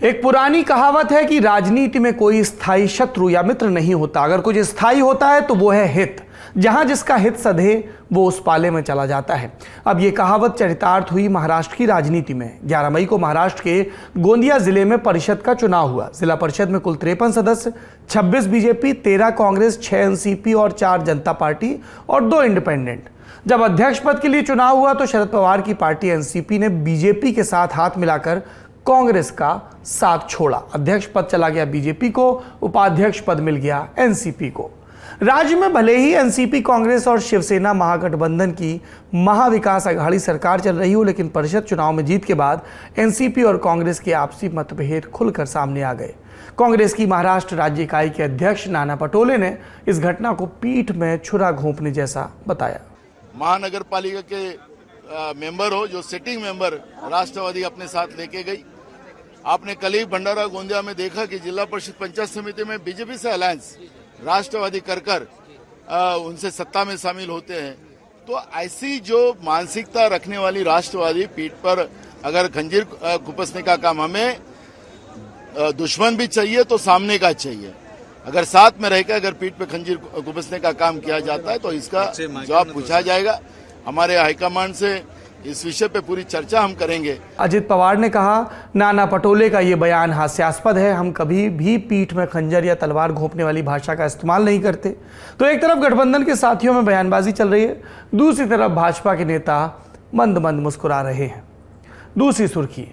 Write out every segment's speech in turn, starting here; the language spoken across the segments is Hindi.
एक पुरानी कहावत है कि राजनीति में कोई स्थायी शत्रु या मित्र नहीं होता। अगर कुछ स्थायी होता है तो वो है हित। जहां जिसका हित सधे वो उस पाले में चला जाता है। अब ये कहावत चरितार्थ हुई महाराष्ट्र की राजनीति में। 11 मई को महाराष्ट्र के गोंदिया जिले में परिषद का चुनाव हुआ। जिला परिषद में कुल 53 सदस्य, 26 बीजेपी, 13 कांग्रेस, 6 एनसीपी और 4 जनता पार्टी और 2 इंडिपेंडेंट। जब अध्यक्ष पद के लिए चुनाव हुआ तो शरद पवार की पार्टी एनसीपी ने बीजेपी के साथ हाथ मिलाकर कांग्रेस का साथ छोड़ा। अध्यक्ष पद चला गया बीजेपी को, उपाध्यक्ष पद मिल गया एनसीपी को। राज्य में भले ही एनसीपी, कांग्रेस और शिवसेना महागठबंधन की महाविकास अघाड़ी सरकार चल रही हो, लेकिन परिषद चुनाव में जीत के बाद एनसीपी और कांग्रेस के आपसी मतभेद खुलकर सामने आ गए। कांग्रेस की महाराष्ट्र राज्य इकाई के अध्यक्ष नाना पटोले ने इस घटना को पीठ में छुरा घोंपने जैसा बताया। महानगर पालिका के मेंबर हो, जो सिटिंग मेंबर राष्ट्रवादी अपने साथ लेके गई। आपने कल ही भंडारा गोंदिया में देखा कि जिला परिषद पंचायत समिति में बीजेपी से अलायंस राष्ट्रवादी कर उनसे सत्ता में शामिल होते हैं। तो ऐसी जो मानसिकता रखने वाली राष्ट्रवादी पीठ पर अगर खंजीर घुपसने का काम, हमें दुश्मन भी चाहिए तो सामने का चाहिए। अगर साथ में रहकर अगर पीठ पे खंजीर घुपसने का काम किया जाता है तो इसका जवाब पूछा जाएगा। हमारे हाईकमान से इस विषय पे पूरी चर्चा हम करेंगे। अजित पवार ने कहा, नाना पटोले का ये बयान हास्यास्पद है। हम कभी भी पीठ में खंजर या तलवार घोंपने वाली भाषा का इस्तेमाल नहीं करते। तो एक तरफ गठबंधन के साथियों में बयानबाजी चल रही है, दूसरी तरफ भाजपा के नेता मंद मंद मुस्कुरा रहे हैं। दूसरी सुर्खी,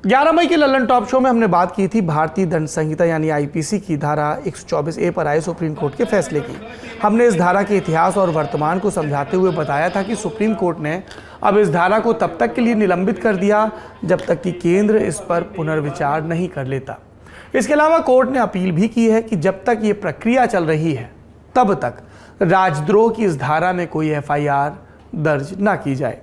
11 मई के लल्लन टॉप शो में हमने बात की थी भारतीय दंड संहिता यानी आईपीसी की धारा 124A पर आए सुप्रीम कोर्ट के फैसले की। हमने इस धारा के इतिहास और वर्तमान को समझाते हुए बताया था कि सुप्रीम कोर्ट ने अब इस धारा को तब तक के लिए निलंबित कर दिया जब तक कि केंद्र इस पर पुनर्विचार नहीं कर लेता। इसके अलावा कोर्ट ने अपील भी की है कि जब तक ये प्रक्रिया चल रही है तब तक राजद्रोह की इस धारा में कोई एफआईआर दर्ज न की जाए।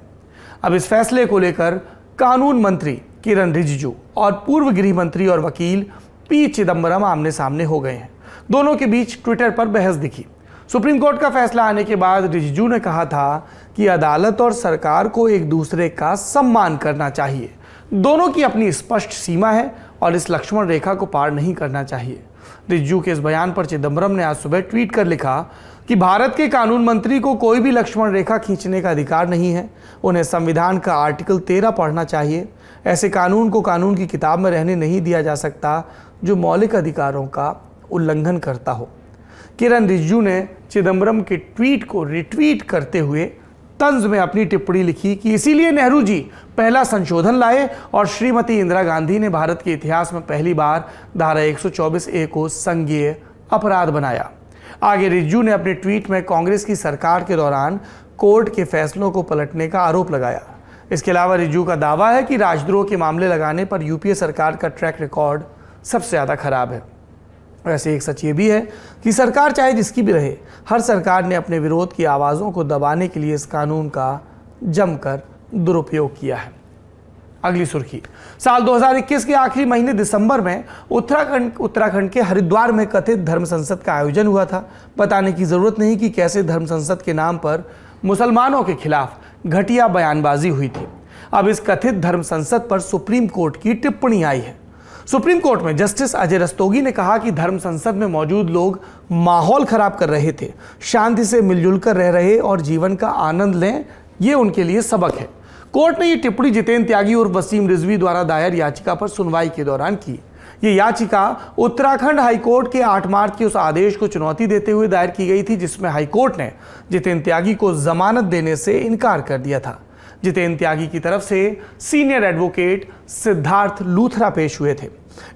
अब इस फैसले को लेकर कानून मंत्री किरण रिजिजू और पूर्व गृह मंत्री और वकील पी चिदम्बरम आमने सामने हो गए हैं। दोनों के बीच ट्विटर पर बहस दिखी। सुप्रीम कोर्ट का फैसला आने के बाद रिजिजू ने कहा था कि अदालत और सरकार को एक दूसरे का सम्मान करना चाहिए। दोनों की अपनी स्पष्ट सीमा है और इस लक्ष्मण रेखा को पार नहीं करना चाहिए। रिजिजू के इस बयान पर चिदम्बरम ने आज सुबह ट्वीट कर लिखा कि भारत के कानून मंत्री को कोई भी लक्ष्मण रेखा खींचने का अधिकार नहीं है। उन्हें संविधान का आर्टिकल 13 पढ़ना चाहिए। ऐसे कानून को कानून की किताब में रहने नहीं दिया जा सकता जो मौलिक अधिकारों का उल्लंघन करता हो। किरण रिजिजू ने चिदम्बरम के ट्वीट को रिट्वीट करते हुए तंज में अपनी टिप्पणी लिखी कि इसीलिए नेहरू जी पहला संशोधन लाए और श्रीमती इंदिरा गांधी ने भारत के इतिहास में पहली बार धारा 124A को संज्ञेय अपराध बनाया। आगे रिजिजू ने अपने ट्वीट में कांग्रेस की सरकार के दौरान कोर्ट के फैसलों को पलटने का आरोप लगाया। इसके अलावा रिजिजू का दावा है कि राजद्रोह के मामले लगाने पर यूपीए सरकार का ट्रैक रिकॉर्ड सबसे ज़्यादा खराब है। वैसे एक सच ये भी है कि सरकार चाहे जिसकी भी रहे, हर सरकार ने अपने विरोध की आवाज़ों को दबाने के लिए इस कानून का जमकर दुरुपयोग किया है। अगली सुर्खी, साल 2021 के आखिरी महीने दिसंबर में उत्तराखंड के हरिद्वार में कथित धर्म संसद का आयोजन हुआ था। बताने की जरूरत नहीं कि कैसे धर्म संसद के नाम पर मुसलमानों के खिलाफ घटिया बयानबाजी हुई थी। अब इस कथित धर्म संसद पर सुप्रीम कोर्ट की टिप्पणी आई है। सुप्रीम कोर्ट में जस्टिस अजय रस्तोगी ने कहा कि धर्म संसद में मौजूद लोग माहौल खराब कर रहे थे, शांति से मिलजुल कर रह रहे और जीवन का आनंद लें, ये उनके लिए सबक है। कोर्ट ने ये टिप्पणी जितेंद्र त्यागी और वसीम रिजवी द्वारा दायर याचिका पर सुनवाई के दौरान की। ये याचिका उत्तराखंड हाईकोर्ट के 8 मार्च के उस आदेश को चुनौती देते हुए दायर की गई थी जिसमें हाईकोर्ट ने जितेंद्र त्यागी को जमानत देने से इनकार कर दिया था। जितेंद्र त्यागी की तरफ से सीनियर एडवोकेट सिद्धार्थ लूथरा पेश हुए थे।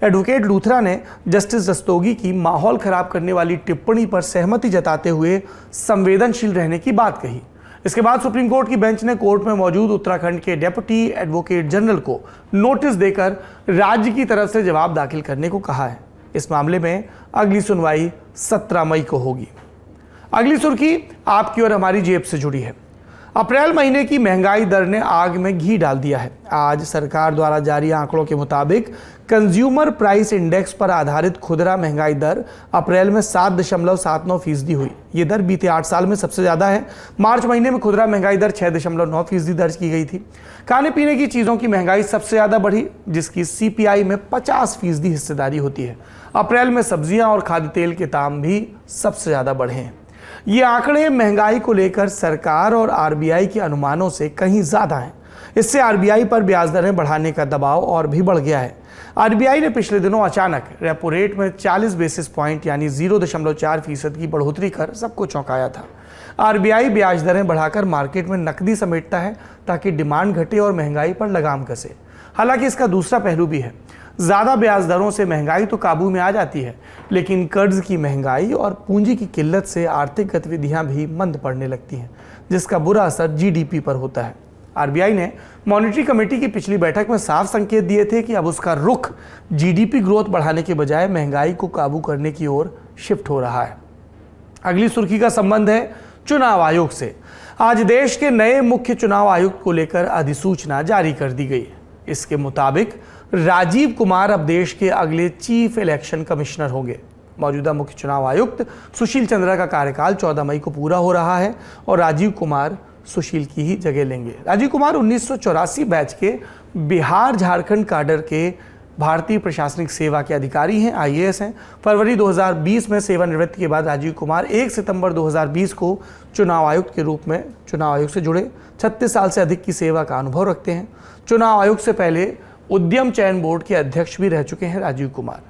एडवोकेट लूथरा ने जस्टिस रस्तोगी की माहौल खराब करने वाली टिप्पणी पर सहमति जताते हुए संवेदनशील रहने की बात कही। इसके बाद सुप्रीम कोर्ट की बेंच ने कोर्ट में मौजूद उत्तराखंड के डेप्यूटी एडवोकेट जनरल को नोटिस देकर राज्य की तरफ से जवाब दाखिल करने को कहा है। इस मामले में अगली सुनवाई 17 मई को होगी। अगली सुर्खी आपकी और हमारी जेब से जुड़ी है। अप्रैल महीने की महंगाई दर ने आग में घी डाल दिया है। आज सरकार द्वारा जारी आंकड़ों के मुताबिक कंज्यूमर प्राइस इंडेक्स पर आधारित खुदरा महंगाई दर अप्रैल में 7.79% हुई। ये दर बीते 8 साल में सबसे ज्यादा है। मार्च महीने में खुदरा महंगाई दर 6.9% दर्ज की गई थी। खाने पीने की चीजों की महंगाई सबसे ज्यादा बढ़ी, जिसकी CPI में 50% हिस्सेदारी होती है। अप्रैल में सब्जियां और खाद्य तेल के दाम भी सबसे ज्यादा बढ़े हैं। ये आंकड़े महंगाई को लेकर सरकार और RBI के अनुमानों से कहीं ज्यादा हैं। इससे RBI पर ब्याज दरें बढ़ाने का दबाव और भी बढ़ गया है। RBI ने पिछले दिनों अचानक रेपो रेट में 40 बेसिस पॉइंट यानी 0.4% की बढ़ोतरी कर सबको चौंकाया था। RBI ब्याज दरें बढ़ाकर मार्केट में नकदी समेटता है ताकि डिमांड घटे और महंगाई पर लगाम कसे। हालांकि इसका दूसरा पहलू भी है। ज्यादा ब्याज दरों से महंगाई तो काबू में आ जाती है, लेकिन कर्ज की महंगाई और पूंजी की किल्लत से आर्थिक गतिविधियां भी मंद पड़ने लगती हैं, जिसका बुरा असर GDP पर होता है। RBI ने मॉनेटरी कमेटी की पिछली बैठक में साफ संकेत दिए थे कि अब उसका रुख GDP ग्रोथ बढ़ाने के बजाय महंगाई को काबू करने की ओर शिफ्ट हो रहा है। अगली सुर्खी का संबंध है चुनाव आयोग से। आज देश के नए मुख्य चुनाव आयुक्त को लेकर अधिसूचना जारी कर दी गई। इसके मुताबिक राजीव कुमार अब देश के अगले चीफ इलेक्शन कमिश्नर होंगे। मौजूदा मुख्य चुनाव आयुक्त सुशील चंद्रा का कार्यकाल 14 मई को पूरा हो रहा है और राजीव कुमार सुशील की ही जगह लेंगे। राजीव कुमार 1984 बैच के बिहार झारखंड काडर के भारतीय प्रशासनिक सेवा के अधिकारी हैं, IAS हैं। फरवरी 2020 में सेवानिवृत्ति के बाद राजीव कुमार 1 सितंबर 2020 को चुनाव आयुक्त के रूप में चुनाव आयोग से जुड़े। 36 साल से अधिक की सेवा का अनुभव रखते हैं। चुनाव आयोग से पहले उद्यम चयन बोर्ड के अध्यक्ष भी रह चुके हैं राजीव कुमार।